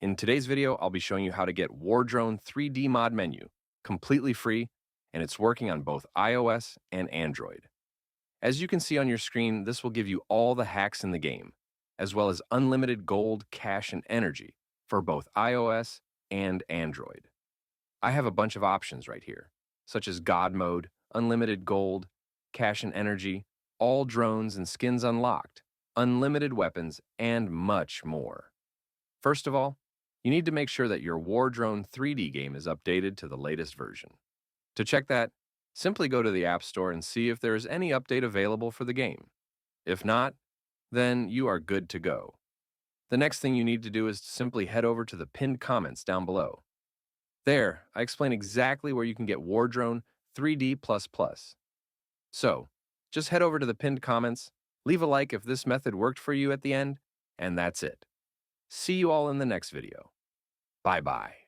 In today's video, I'll be showing you how to get Wardrone 3D mod menu, completely free, and it's working on both iOS and Android. As you can see on your screen, this will give you all the hacks in the game, as well as unlimited gold, cash, and energy for both iOS and Android. I have a bunch of options right here, such as God mode, unlimited gold, cash and energy, all drones and skins unlocked, unlimited weapons, and much more. First of all, you need to make sure that your Wardrone 3D game is updated to the latest version. To check that, simply go to the App Store and see if there is any update available for the game. If not, then you are good to go. The next thing you need to do is to simply head over to the pinned comments down below. There, I explain exactly where you can get Wardrone 3D++. So, just head over to the pinned comments, leave a like if this method worked for you at the end, and that's it. See you all in the next video. Bye-bye.